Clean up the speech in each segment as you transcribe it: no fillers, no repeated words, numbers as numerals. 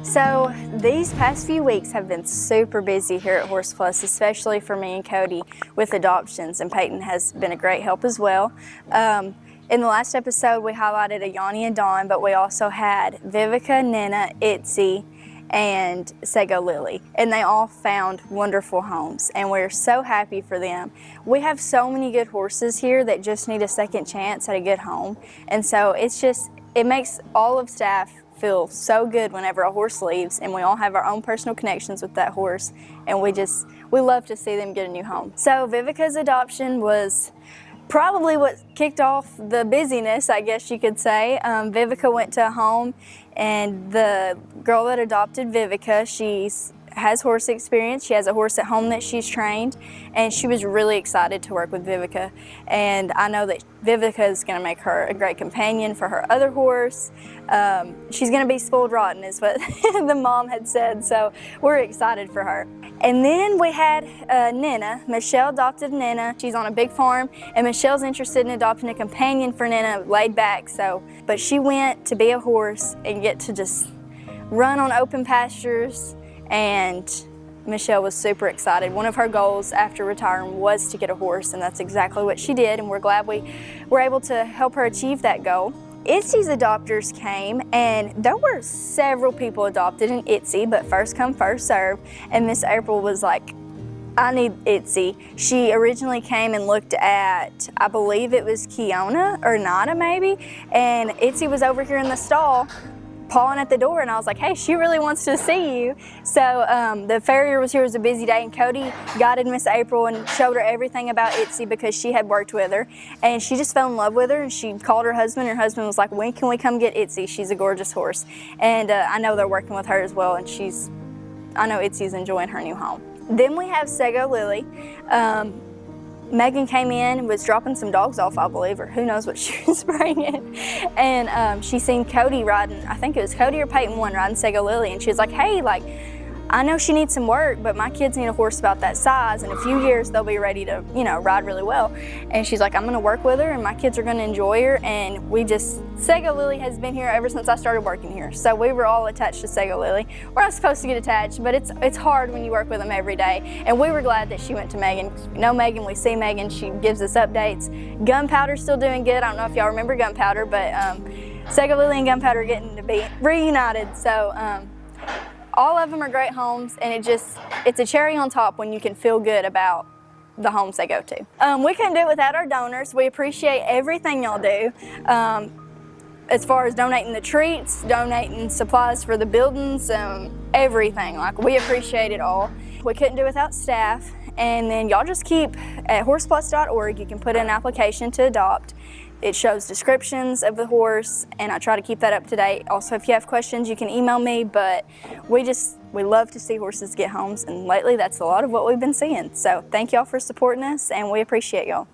So these past few weeks have been super busy here at Horse Plus, especially for me and Cody with adoptions, and Peyton has been a great help as well. In the last episode, we highlighted a Yanni and Dawn, but we also had Vivica, Nina, Itzy, and Sego Lily, and they all found wonderful homes, and we're so happy for them. We have so many good horses here that just need a second chance at a good home, and so it makes all of staff feel so good whenever a horse leaves, and we all have our own personal connections with that horse, and we love to see them get a new home. So Vivica's adoption was probably what kicked off the busyness, I guess you could say. Vivica went to a home, and the girl that adopted Vivica, she has horse experience. She has a horse at home that she's trained, and she was really excited to work with Vivica. And I know that Vivica is going to make her a great companion for her other horse. She's going to be spoiled rotten is what the mom had said, so we're excited for her. And then we had Nina. Michelle adopted Nina. She's on a big farm, and Michelle's interested in adopting a companion for Nina, laid back. But she went to be a horse and get to just run on open pastures, and Michelle was super excited. One of her goals after retiring was to get a horse, and that's exactly what she did, and we're glad we were able to help her achieve that goal. Itzy's adopters came, and there were several people adopted in Itzy, but first come, first serve, and Miss April was like, I need Itzy. She originally came and looked at, I believe it was Kiona or Nada maybe, and Itzy was over here in the stall pawing at the door, and I was like, hey, she really wants to see you. So the farrier was here. It was a busy day, and Cody guided Miss April and showed her everything about Itzy because she had worked with her, and she just fell in love with her, and she called her husband. Her husband was like, when can we come get Itzy? She's a gorgeous horse. And I know they're working with her as well, and I know Itzy's enjoying her new home. Then we have Sego Lily. Megan came in and was dropping some dogs off, I believe, or who knows what she was bringing. And she seen Cody riding, I think it was Cody or Peyton one riding Sego Lily, and she was like, hey, I know she needs some work, but my kids need a horse about that size. In a few years, they'll be ready to, ride really well. And she's like, I'm gonna work with her, and my kids are gonna enjoy her. And Sego Lily has been here ever since I started working here. So we were all attached to Sego Lily. We're not supposed to get attached, but it's hard when you work with them every day. And we were glad that she went to Megan. We know Megan, we see Megan, she gives us updates. Gunpowder's still doing good. I don't know if y'all remember Gunpowder, but Sego Lily and Gunpowder are getting to be reunited. So all of them are great homes, and it's a cherry on top when you can feel good about the homes they go to. We couldn't do it without our donors. We appreciate everything y'all do. As far as donating the treats, donating supplies for the buildings, everything. We appreciate it all. We couldn't do it without staff. And then y'all just keep at horseplus.org. You can put in an application to adopt. It shows descriptions of the horse, and I try to keep that up to date. Also, if you have questions, you can email me, but we love to see horses get homes, and lately that's a lot of what we've been seeing. So thank y'all for supporting us, and we appreciate y'all.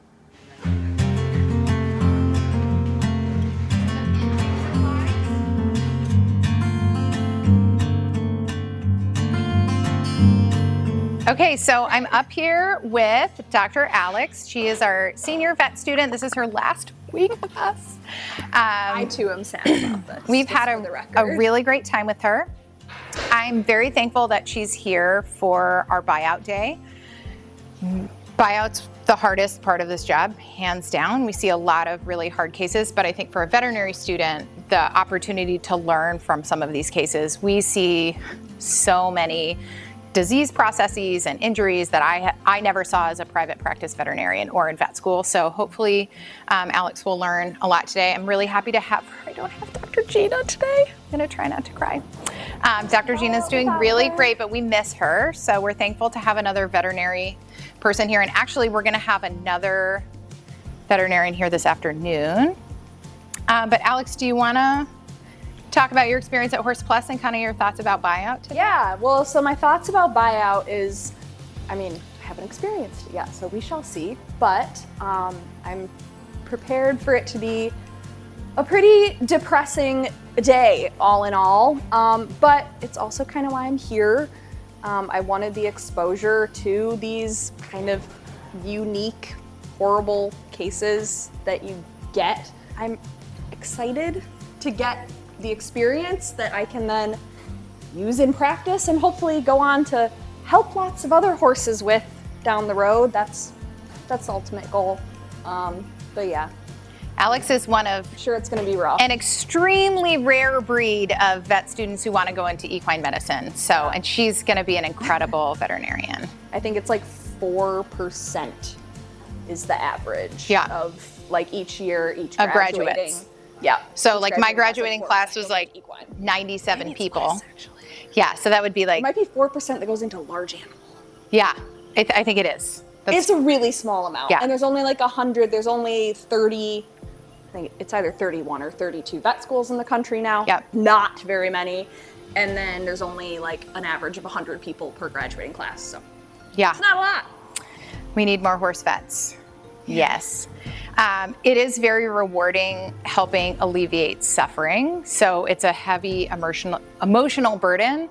Okay, so I'm up here with Dr. Alex. She is our senior vet student. This is her last week with us. I too am sad about this. We've had a really great time with her. I'm very thankful that she's here for our buyout day. Buyout's the hardest part of this job, hands down. We see a lot of really hard cases, but I think for a veterinary student, the opportunity to learn from some of these cases, we see so many disease processes and injuries that I never saw as a private practice veterinarian or in vet school. So hopefully Alex will learn a lot today. I'm really happy to have her. I don't have Dr. Gina today. I'm gonna try not to cry. Dr. Gina's doing really great, but we miss her. So we're thankful to have another veterinary person here. And actually we're gonna have another veterinarian here this afternoon. But Alex, do you wanna talk about your experience at Horse Plus and kind of your thoughts about buyout today? Yeah, well, so my thoughts about buyout is, I haven't experienced it yet, so we shall see, but I'm prepared for it to be a pretty depressing day, all in all, but it's also kind of why I'm here. I wanted the exposure to these kind of unique, horrible cases that you get I'm excited to get the experience that I can then use in practice and hopefully go on to help lots of other horses with down the road. That's the ultimate goal. But yeah, Alex is one of I'm sure it's going to be rough. an extremely rare breed of vet students who want to go into equine medicine. So, and she's going to be an incredible veterinarian. I think it's like 4% is the average of like each year, each Of graduating. graduates. Yeah. So each like my graduating graduating class was like equine. 97 It's people. less, actually. Yeah, so that would be like, It might be 4% that goes into large animal. yeah, I think it is. It's a really small amount. Yeah. And there's only like 100, there's only 30, I think it's either 31 or 32 vet schools in the country now. Yep. Not very many. And then there's only like an average of 100 people per graduating class. So Yeah. it's not a lot. We need more horse vets. Yes. It is very rewarding helping alleviate suffering. So it's a heavy emotional burden.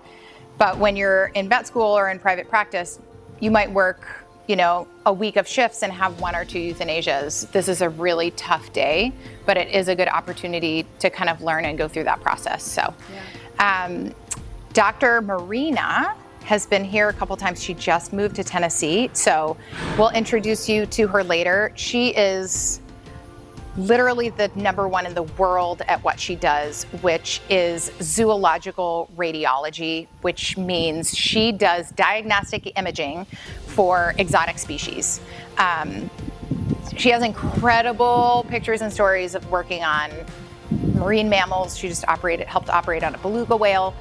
But when you're in vet school or in private practice, you might work, a week of shifts and have 1 or 2 euthanasias. This is a really tough day, but it is a good opportunity to kind of learn and go through that process. So, Dr. Marina has been here a couple times. She just moved to Tennessee, so we'll introduce you to her later. She is literally the #1 in the world at what she does, which is zoological radiology, which means she does diagnostic imaging for exotic species. She has incredible pictures and stories of working on marine mammals. She just helped operate on a beluga whale.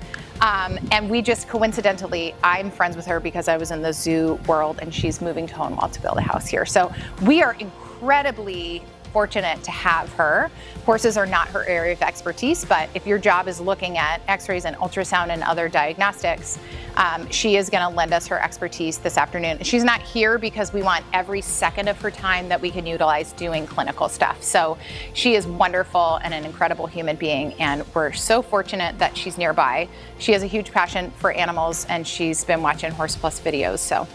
And we just coincidentally, I'm friends with her because I was in the zoo world and she's moving to Hohenwald to build a house here. So we are incredibly fortunate to have her. Horses are not her area of expertise, but if your job is looking at x-rays and ultrasound and other diagnostics, she is gonna lend us her expertise this afternoon. She's not here because we want every second of her time that we can utilize doing clinical stuff. So she is wonderful and an incredible human being, and we're so fortunate that she's nearby. She has a huge passion for animals and she's been watching Horse Plus videos, so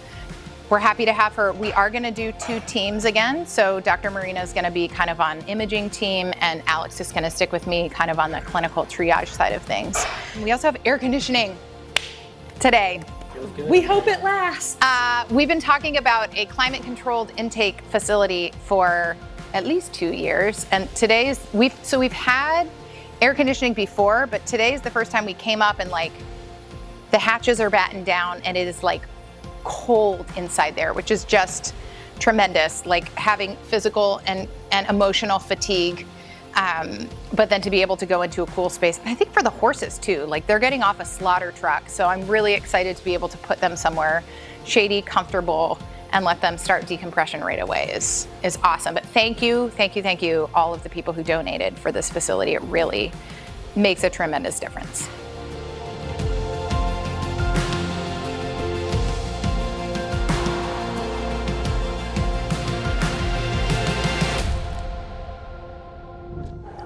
we're happy to have her. We are gonna do 2 teams again. So Dr. Marina is gonna be kind of on imaging team and Alex is gonna stick with me kind of on the clinical triage side of things. We also have air conditioning today. We hope it lasts. We've been talking about a climate controlled intake facility for at least 2 years. And we've had air conditioning before, but today is the first time we came up and like the hatches are battened down and it is like cold inside there, which is just tremendous, like having physical and emotional fatigue, but then to be able to go into a cool space. And I think for the horses too, like they're getting off a slaughter truck, so I'm really excited to be able to put them somewhere shady, comfortable, and let them start decompression right away is awesome. But thank you all of the people who donated for this facility. It really makes a tremendous difference.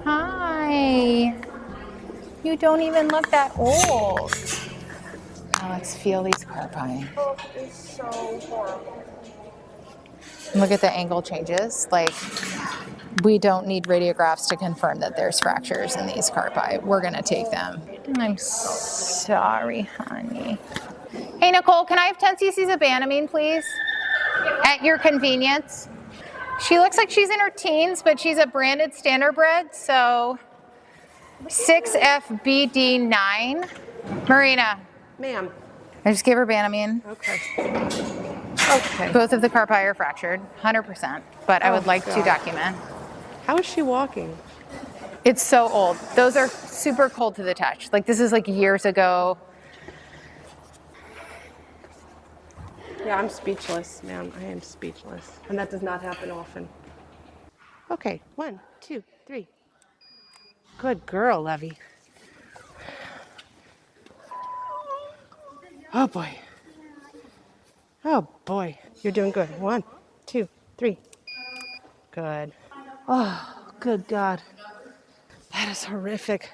Hi. You don't even look that old. Now let's feel these carpi. Oh, it's so horrible. Look at the angle changes. Like, we don't need radiographs to confirm that there's fractures in these carpi. We're gonna take them. I'm sorry, honey. Hey, Nicole, can I have 10 cc's of Banamine, please? At your convenience. She looks like she's in her teens, but she's a branded standardbred, so 6FBD9. Marina. Ma'am. I just gave her Banamine. Okay. Both of the carpi are fractured, 100%, but I would like to document. How is she walking? It's so old. Those are super cold to the touch. Like, this is like years ago. Yeah, I'm speechless, ma'am. I am speechless. And that does not happen often. Okay, 1, 2, 3. Good girl, Levy. Oh boy. Oh boy. You're doing good. 1, 2, 3. Good. Oh, good God. That is horrific.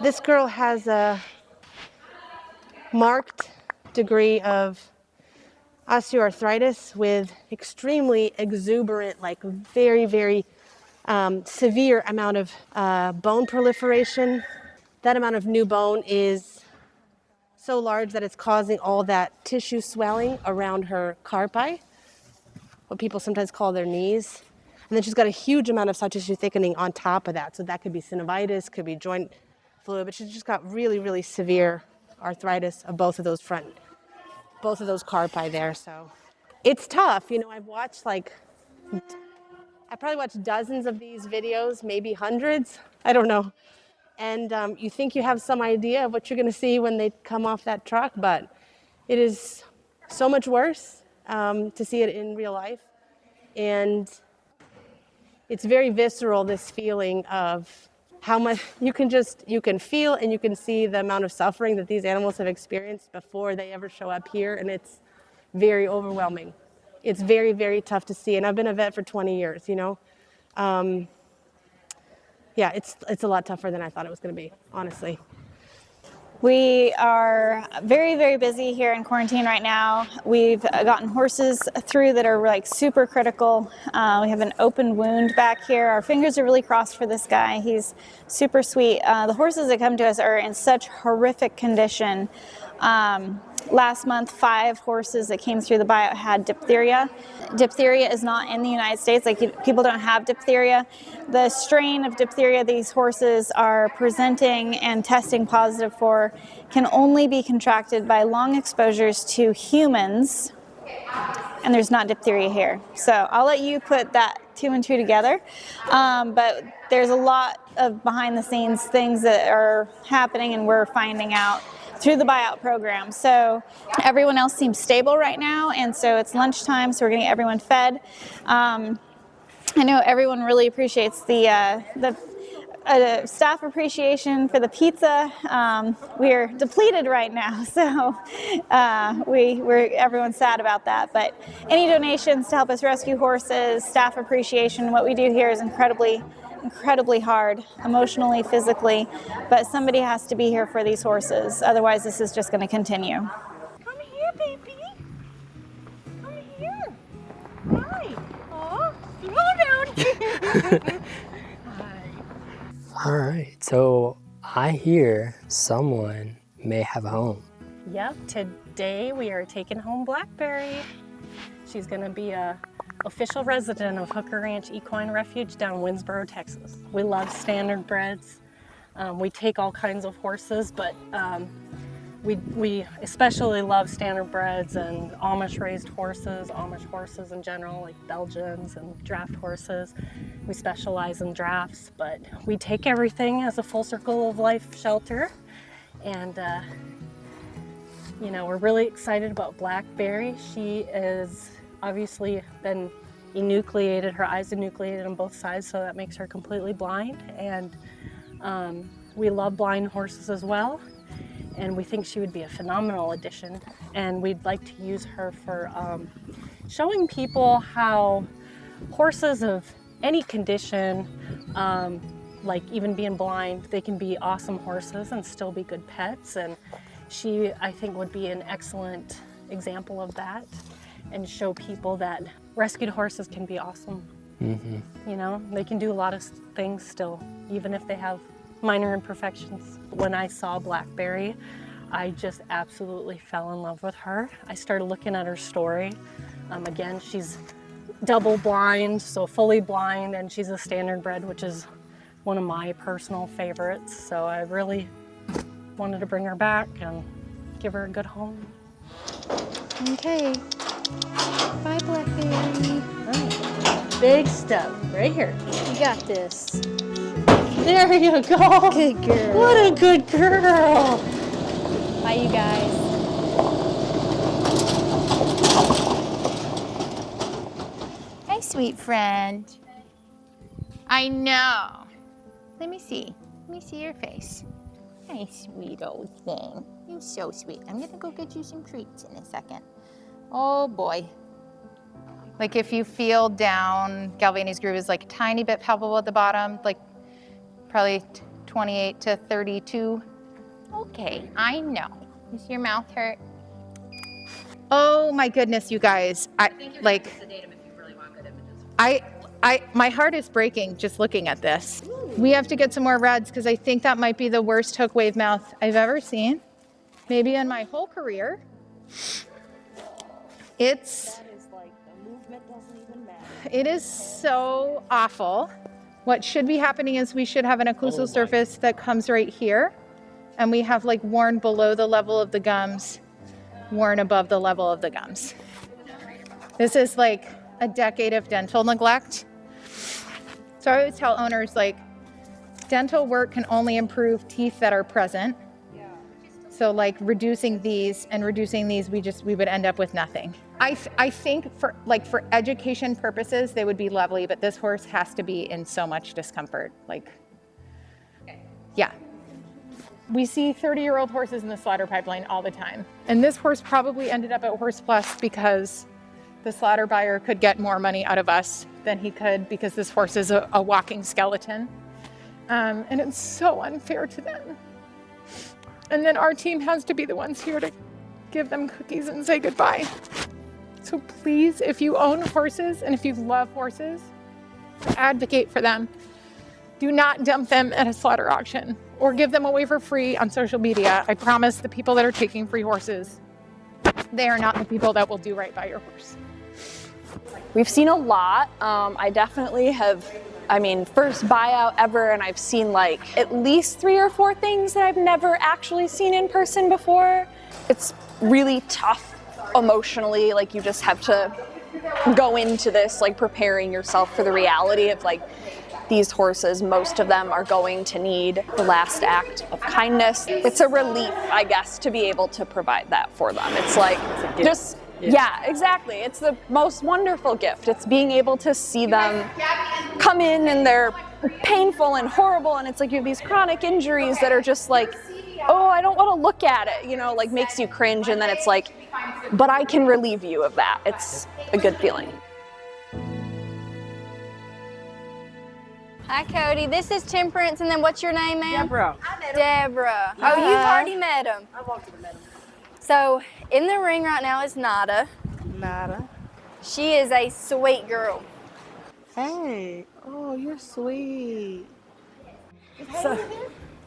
This girl has a marked degree of osteoarthritis with extremely exuberant, like very, very severe amount of bone proliferation. That amount of new bone is so large that it's causing all that tissue swelling around her carpi, what people sometimes call their knees. And then she's got a huge amount of soft tissue thickening on top of that. So that could be synovitis, could be joint fluid, but she's just got really, really severe arthritis of both of those carpi there. So it's tough. You know, I probably watched dozens of these videos, maybe hundreds, I don't know. And you think you have some idea of what you're going to see when they come off that truck, but it is so much worse to see it in real life. And it's very visceral, this feeling of how much you can feel and you can see the amount of suffering that these animals have experienced before they ever show up here, and it's very overwhelming. It's very, very tough to see, and I've been a vet for 20 years, you know. Yeah, it's a lot tougher than I thought it was going to be, honestly. We are very, very busy here in quarantine right now. We've gotten horses through that are like super critical. We have an open wound back here. Our fingers are really crossed for this guy. He's super sweet. The horses that come to us are in such horrific condition. Last month, 5 horses that came through the buyout had diphtheria. Diphtheria is not in the United States. Like, people don't have diphtheria. The strain of diphtheria these horses are presenting and testing positive for can only be contracted by long exposures to humans, and there's not diphtheria here. So I'll let you put that 2 and 2 together. But there's a lot of behind the scenes things that are happening and we're finding out through the buyout program. So everyone else seems stable right now, and so it's lunchtime, so we're getting everyone fed. I know everyone really appreciates the staff appreciation for the pizza. We're depleted right now, so everyone's sad about that. But any donations to help us rescue horses, staff appreciation, what we do here is incredibly hard, emotionally, physically, but somebody has to be here for these horses. Otherwise, this is just going to continue. Come here, baby. Come here. Hi. Oh, slow down. All right, so I hear someone may have a home. Yep, today we are taking home Blackberry. She's going to be a official resident of Hooker Ranch Equine Refuge down in Winsboro, Texas. We love standard breds. We take all kinds of horses, but we especially love standard breds and Amish raised horses, Amish horses in general, like Belgians and draft horses. We specialize in drafts, but we take everything as a full circle of life shelter. And you know, we're really excited about Blackberry. She is obviously been enucleated, her eyes enucleated on both sides, so that makes her completely blind. And we love blind horses as well, and we think she would be a phenomenal addition. And we'd like to use her for showing people how horses of any condition, like even being blind, they can be awesome horses and still be good pets. And she, I think, would be an excellent example of that, and show people that rescued horses can be awesome. Mm-hmm. You know, they can do a lot of things still, even if they have minor imperfections. When I saw Blackberry, I just absolutely fell in love with her. I started looking at her story. Again, she's double blind, so fully blind, and she's a standard bred, which is one of my personal favorites. So I really wanted to bring her back and give her a good home. Okay. Bye, Blackberry. Right. Big step right here. You got this. There you go. Good girl. What a good girl. Bye, you guys. Hi, sweet friend. I know. Let me see. Let me see your face. Hi, sweet old thing. You're so sweet. I'm gonna go get you some treats in a second. Oh boy. Like, if you feel down, Galvani's groove is like a tiny bit palpable at the bottom, like probably 28 to 32. Okay, I know. Does your mouth hurt? Oh my goodness, you guys. I think you're like sedatum if you really want good images. My heart is breaking just looking at this. We have to get some more reds because I think that might be the worst hook wave mouth I've ever seen, maybe in my whole career. It is so awful. What should be happening is we should have an occlusal surface that comes right here, and we have like worn below the level of the gums, worn above the level of the gums. This is like a decade of dental neglect. So I always tell owners, like, dental work can only improve teeth that are present. So like reducing these and reducing these, we would end up with nothing. I think for education purposes, they would be lovely, but this horse has to be in so much discomfort. Like, yeah. We see 30-year-old horses in the slaughter pipeline all the time. And this horse probably ended up at Horse Plus because the slaughter buyer could get more money out of us than he could because this horse is a walking skeleton. And it's so unfair to them. And then our team has to be the ones here to give them cookies and say goodbye. So please, if you own horses and if you love horses, advocate for them. Do not dump them at a slaughter auction or give them away for free on social media. I promise the people that are taking free horses, they are not the people that will do right by your horse. We've seen a lot. I definitely have, first buyout ever, and I've seen like at least 3 or 4 things that I've never actually seen in person before. It's really tough emotionally, like you just have to go into this like preparing yourself for the reality of like these horses, most of them are going to need the last act of kindness. It's a relief, I guess, to be able to provide that for them. It's like just, yeah, exactly. It's the most wonderful gift. It's being able to see them come in and they're painful and horrible, and it's like you have these chronic injuries that are just like, oh, I don't want to look at it, like makes you cringe, and then it's like, but I can relieve you of that. It's a good feeling. Hi, Cody. This is Temperance, and then what's your name, ma'am? Deborah. Deborah. Oh, you've already met him. I've walked and met him. So, in the ring right now is Nada. Nada. She is a sweet girl. Hey. Oh, you're sweet. So,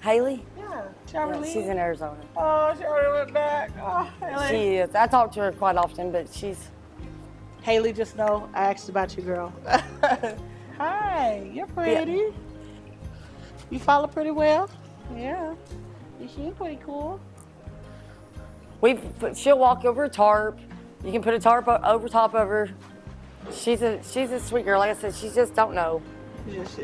Haley? Yeah. She's in Arizona. Oh, she already went back. Oh, Haley. She is. I talk to her quite often, but she's... Haley, just know I asked about you, girl. Hi, you're pretty. Yeah. You follow pretty well. Yeah. You seem pretty cool. She'll walk over a tarp. You can put a tarp over top of her. She's a sweet girl. Like I said, she just don't know.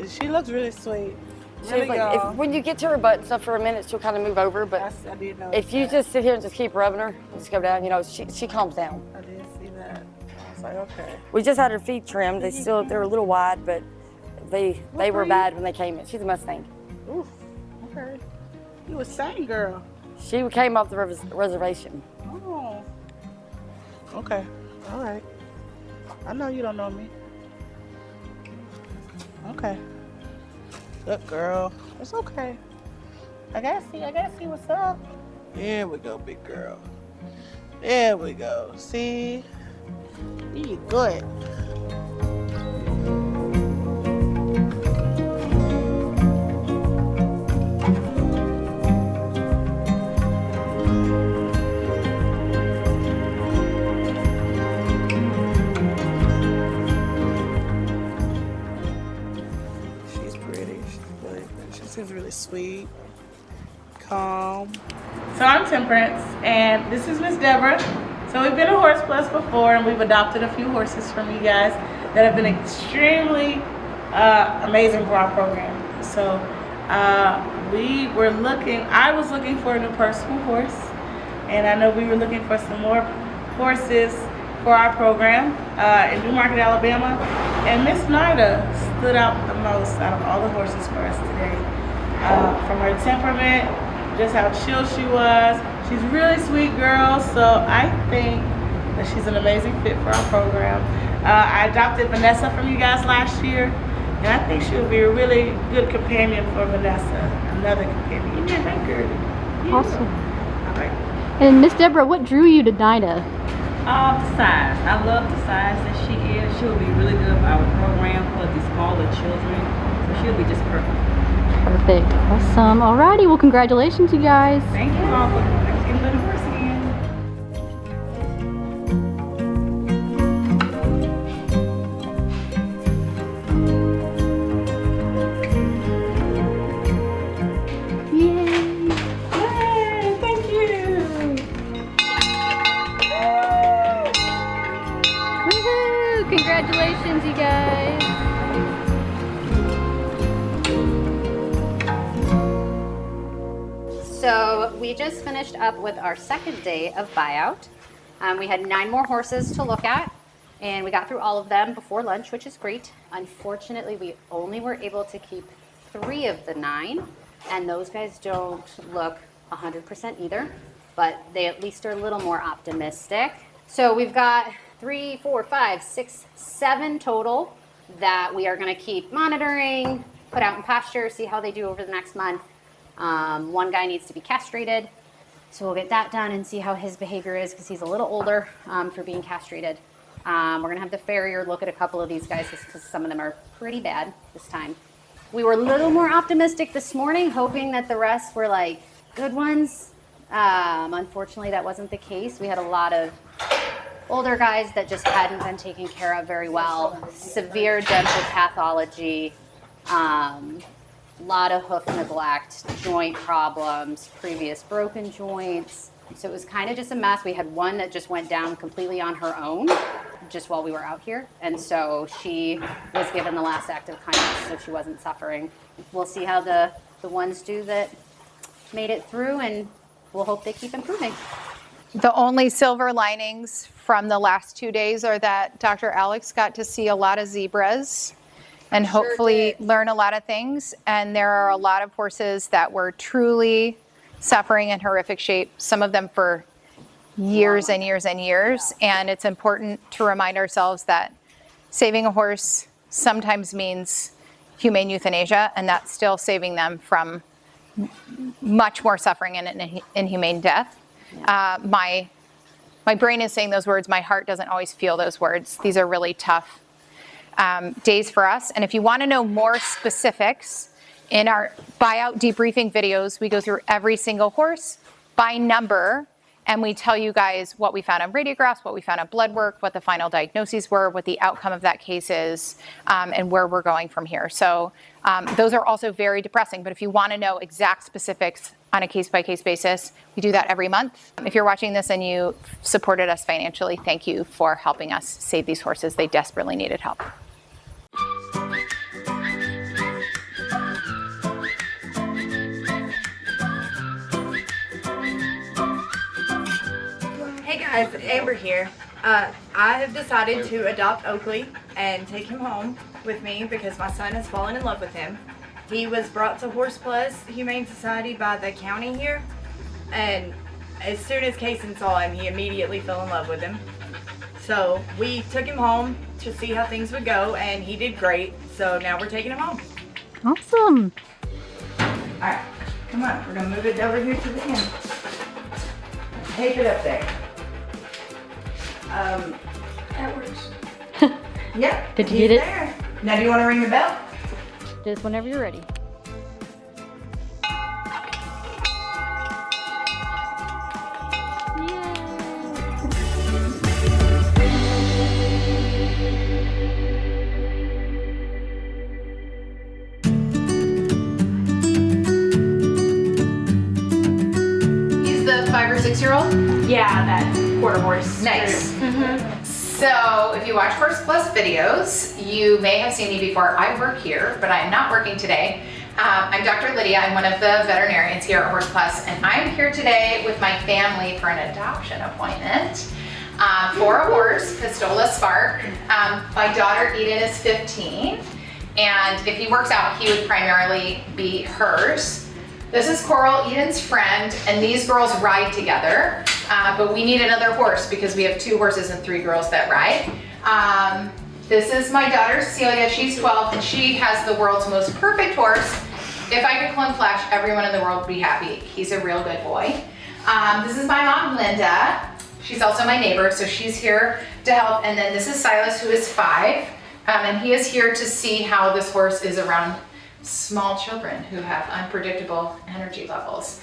She looks really sweet. She's like, when you get to her butt and stuff for a minute, she'll kind of move over. But I did know if you just sit here and just keep rubbing her, just go down, she calms down. I did see that. I was like, okay. We just had her feet trimmed. They're a little wide, but they were bad when they came in. She's a Mustang. Ooh, okay. You a Saint girl. She came off the reservation. Oh. Okay. All right. I know you don't know me. Okay. Good girl. It's okay. I gotta see what's up. There we go, big girl. There we go. See? You good. She's really sweet, calm. So I'm Temperance, and this is Miss Deborah. So we've been a Horse Plus before, and we've adopted a few horses from you guys that have been extremely amazing for our program. So I was looking for a new personal horse, and I know we were looking for some more horses for our program in Newmarket, Alabama. And Miss Nida stood out the most out of all the horses for us today. From her temperament, just how chill she was. She's a really sweet girl, so I think that she's an amazing fit for our program. I adopted Vanessa from you guys last year, and I think she would be a really good companion for Vanessa, another companion. Give me a drink, girl. Yeah. Awesome. All right. And Miss Deborah, what drew you to Nida? The size. I love the size that she is. She will be really good for our program for the Perfect. Awesome. Alrighty. Well, congratulations, you guys. Thank you all for getting the horse again. Yay. Yay, thank you. Woohoo! Congratulations, you guys. So we just finished up with our second day of buyout. We had 9 more horses to look at, and we got through all of them before lunch, which is great. Unfortunately, we only were able to keep 3 of the 9, and those guys don't look 100% either, but they at least are a little more optimistic. So we've got 3, 4, 5, 6, 7 total that we are going to keep monitoring, put out in pasture, see how they do over the next month. One guy needs to be castrated, so we'll get that done and see how his behavior is because he's a little older for being castrated. We're going to have the farrier look at a couple of these guys because some of them are pretty bad this time. We were a little more optimistic this morning, hoping that the rest were like good ones. Unfortunately, that wasn't the case. We had a lot of older guys that just hadn't been taken care of very well. Severe dental pathology. Lot of hoof neglect, joint problems, previous broken joints. So it was kind of just a mess. We had one that just went down completely on her own just while we were out here. And so she was given the last act of kindness so she wasn't suffering. We'll see how the ones do that made it through, and we'll hope they keep improving. The only silver linings from the last 2 days are that Dr. Alex got to see a lot of zebras and hopefully learn a lot of things. And there are a lot of horses that were truly suffering in horrific shape, some of them for years and years and years. And it's important to remind ourselves that saving a horse sometimes means humane euthanasia, and that's still saving them from much more suffering and an inhumane death. My brain is saying those words. My heart doesn't always feel those words. These are really tough days for us. And if you want to know more specifics, in our buyout debriefing videos, we go through every single horse by number, and we tell you guys what we found on radiographs, what we found on blood work, what the final diagnoses were, what the outcome of that case is, and where we're going from here. So those are also very depressing, but if you want to know exact specifics on a case-by-case basis, we do that every month. If you're watching this and you supported us financially, thank you for helping us save these horses. They desperately needed help. Hey guys, Amber here. I have decided to adopt Oakley and take him home with me because my son has fallen in love with him. He was brought to Horse Plus Humane Society by the county here, and as soon as Kaysen saw him, he immediately fell in love with him. So we took him home to see how things would go, and he did great. So now we're taking him home. Awesome. All right, come on, we're gonna move it over here to the end. Tape it up there. That works. Yep. Did you get it? There. Now, do you want to ring the bell? Just whenever you're ready. He's the 5 or 6-year-old? Yeah, that quarter horse. Nice. So if you watch Horse Plus videos, you may have seen me before. I work here, but I'm not working today. I'm Dr. Lydia. I'm one of the veterinarians here at Horse Plus, and I'm here today with my family for an adoption appointment for a horse, Pistola Spark. My daughter Eden is 15, and if he works out, he would primarily be hers. This is Coral, Eden's friend, and these girls ride together, but we need another horse because we have 2 horses and 3 girls that ride. This is my daughter Celia, she's 12, and she has the world's most perfect horse. If I could clone Flash, everyone in the world would be happy. He's a real good boy. This is my mom, Linda. She's also my neighbor, so she's here to help. And then this is Silas, who is 5, and he is here to see how this horse is around small children who have unpredictable energy levels.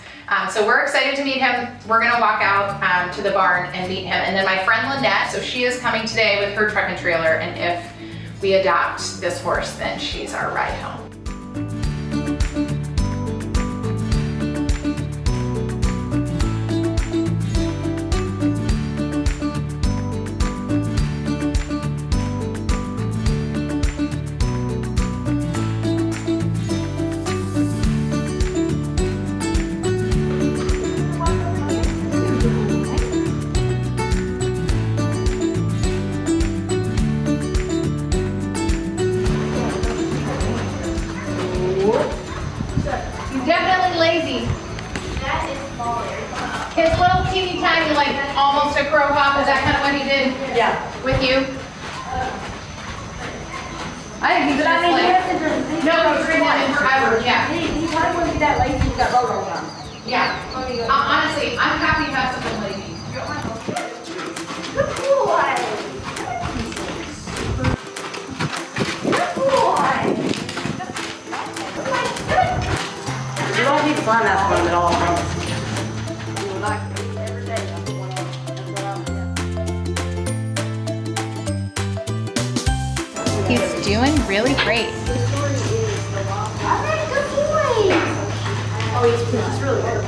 So we're excited to meet him. We're gonna walk out to the barn and meet him. And then my friend Lynette, so she is coming today with her truck and trailer, and if we adopt this horse, then she's our ride home. Definitely lazy. That is smaller. His little teeny tiny, like almost a crow hop, is that kind of what he did? Yeah. With you? I think he's just like, no, he's ridden him forever, yeah. He probably wouldn't be that lazy with that road on. Yeah. Honestly, I'm happy to have something lazy. Good boy. Good boy. You don't need to climb that one at all, I promise. He's doing really great. Alright, good boy. Oh, he's really good.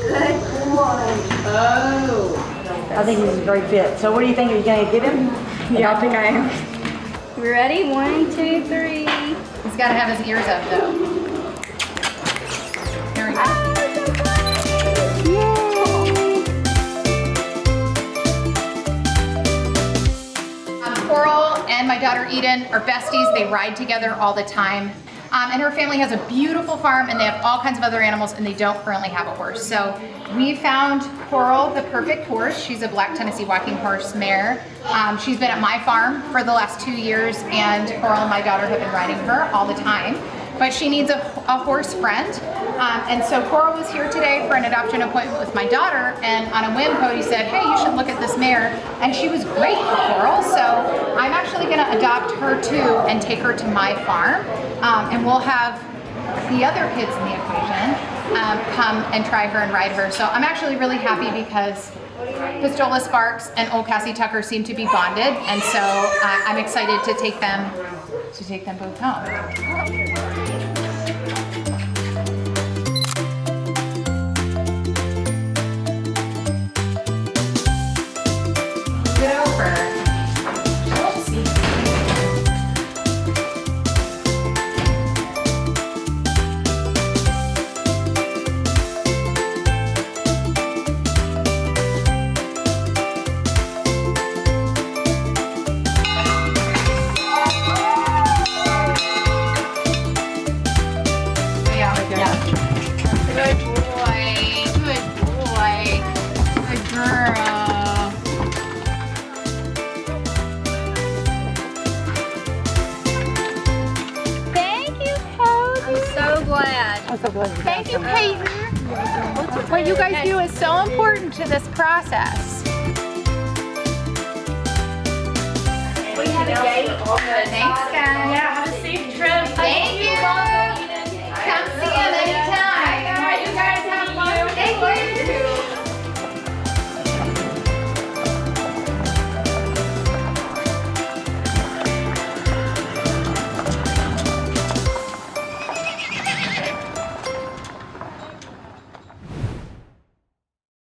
Good boy. Oh. I think he's a great fit. So what do you think? Are you going to get him? Yeah, I think I am. We ready? 1, 2, 3. He's got to have his ears up though. There we go. Coral and my daughter Eden are besties. They ride together all the time. And her family has a beautiful farm and they have all kinds of other animals and they don't currently have a horse. So we found Coral the perfect horse. She's a black Tennessee walking horse mare. She's been at my farm for the last 2 years and Coral and my daughter have been riding her all the time. But she needs a horse friend. And so Coral was here today for an adoption appointment with my daughter, and on a whim Cody said, hey, you should look at this mare, and she was great for Coral, so I'm actually gonna adopt her too and take her to my farm, and we'll have the other kids in the equation come and try her and ride her. So I'm actually really happy because Pistola Sparks and Old Cassie Tucker seem to be bonded, and so I'm excited to take them both home. Thank you, Peyton. What you guys do is so important to this process. We have a gate. Thanks, guys.